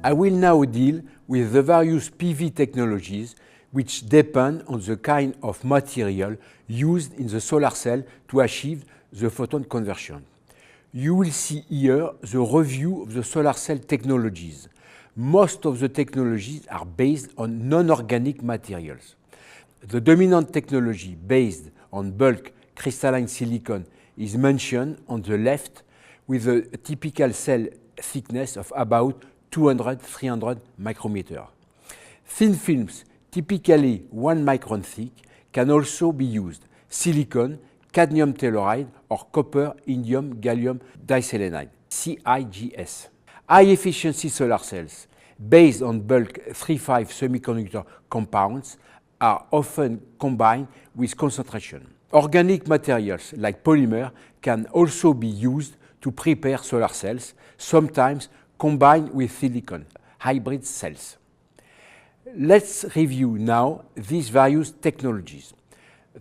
I will now deal with the various PV technologies which depend on the kind of material used in the solar cell to achieve the photon conversion. You will see here the review of the solar cell technologies. Most of the technologies are based on non-organic materials. The dominant technology based on bulk crystalline silicon is mentioned on the left with a typical cell thickness of about 200–300 micrometers. Thin films, typically 1 micron thick, can also be used: silicon, cadmium telluride, or copper, indium, gallium diselenide, CIGS. High-efficiency solar cells based on bulk 3,5 semiconductor compounds are often combined with concentration. Organic materials like polymer can also be used to prepare solar cells, sometimes combined with silicon, hybrid cells. Let's review now these various technologies.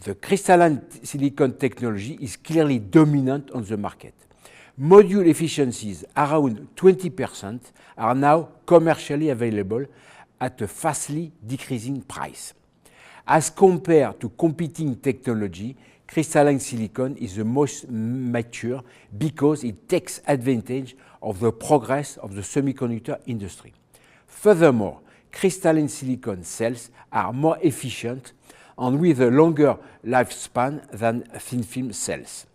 The crystalline silicon technology is clearly dominant on the market. Module efficiencies around 20% are now commercially available at a fastly decreasing price. As compared to competing technology, crystalline silicon is the most mature because it takes advantage of the progress of the semiconductor industry. Furthermore, crystalline silicon cells are more efficient and with a longer lifespan than thin film cells.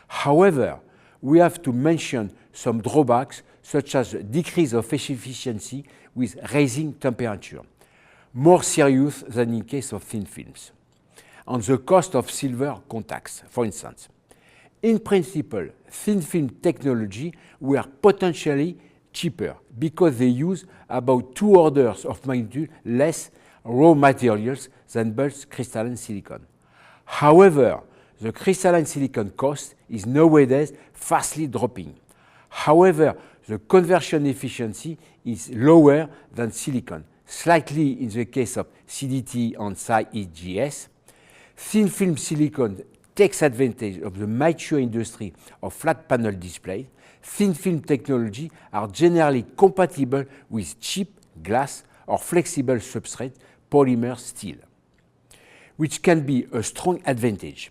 However, we have to mention some drawbacks, such as decrease of efficiency with rising temperature, more serious than in case of thin films, and the cost of silver contacts, for instance. In principle, thin film technology were potentially cheaper because they use about 2 orders of magnitude less raw materials than bulk crystalline silicon. However, the crystalline silicon cost is nowadays fastly dropping. However, the conversion efficiency is lower than silicon, slightly in the case of CDT and CIGS. Thin film silicon takes advantage of the mature industry of flat panel display. Thin film technology are generally compatible with cheap glass or flexible substrate, polymer steel, which can be a strong advantage.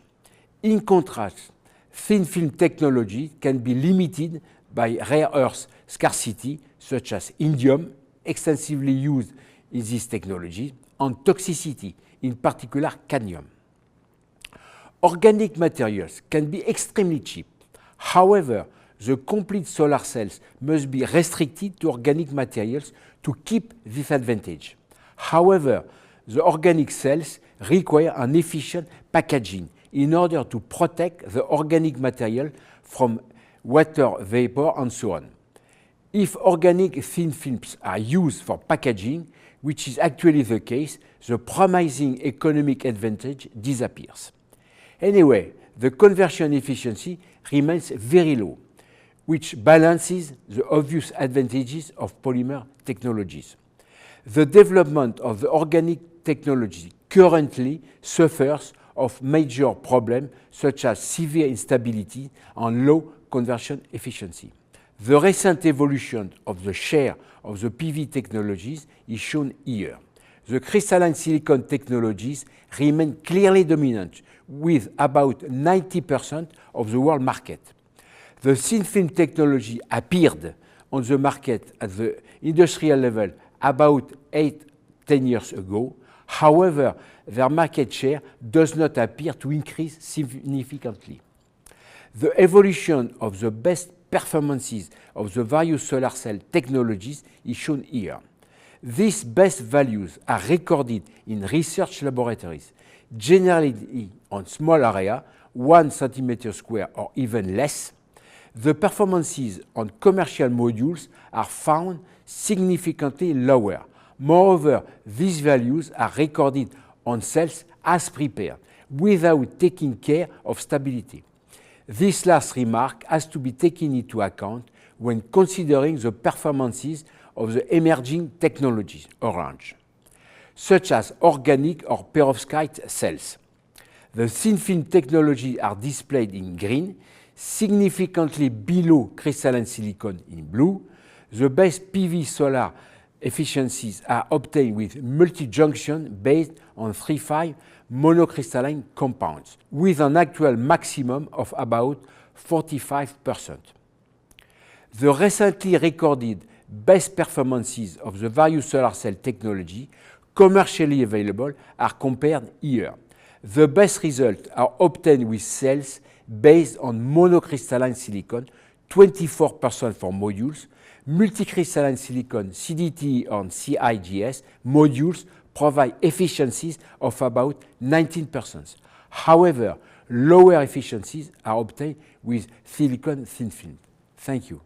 In contrast, thin film technology can be limited by rare earth scarcity, such as indium, extensively used in this technology, and toxicity, in particular cadmium. Organic materials can be extremely cheap. However, the complete solar cells must be restricted to organic materials to keep this advantage. However, the organic cells require an efficient packaging in order to protect the organic material from water vapor and so on. If organic thin films are used for packaging, which is actually the case, the promising economic advantage disappears. Anyway, the conversion efficiency remains very low, which balances the obvious advantages of polymer technologies. The development of the organic technology currently suffers of major problems such as severe instability and low conversion efficiency. The recent evolution of the share of the PV technologies is shown here. The crystalline silicon technologies remain clearly dominant, with about 90% of the world market. The thin film technology appeared on the market at the industrial level about 8–10 years ago. However, their market share does not appear to increase significantly. The evolution of the best performances of the various solar cell technologies is shown here. These best values are recorded in research laboratories, generally on small area, 1 centimeter square or even less. The performances on commercial modules are found significantly lower. Moreover, these values are recorded on cells as prepared, without taking care of stability. This last remark has to be taken into account when considering the performances of the emerging technologies, orange, such as organic or perovskite cells. The thin film technology are displayed in green, significantly below crystalline silicon in blue. The best PV solar efficiencies are obtained with multi-junction based on 3,5 monocrystalline compounds, with an actual maximum of about 45%. The recently recorded best performances of the various solar cell technology commercially available are compared here. The best results are obtained with cells based on monocrystalline silicon, 24% for modules, multicrystalline silicon CDT and CIGS modules provide efficiencies of about 19%. However, lower efficiencies are obtained with silicon thin film. Thank you.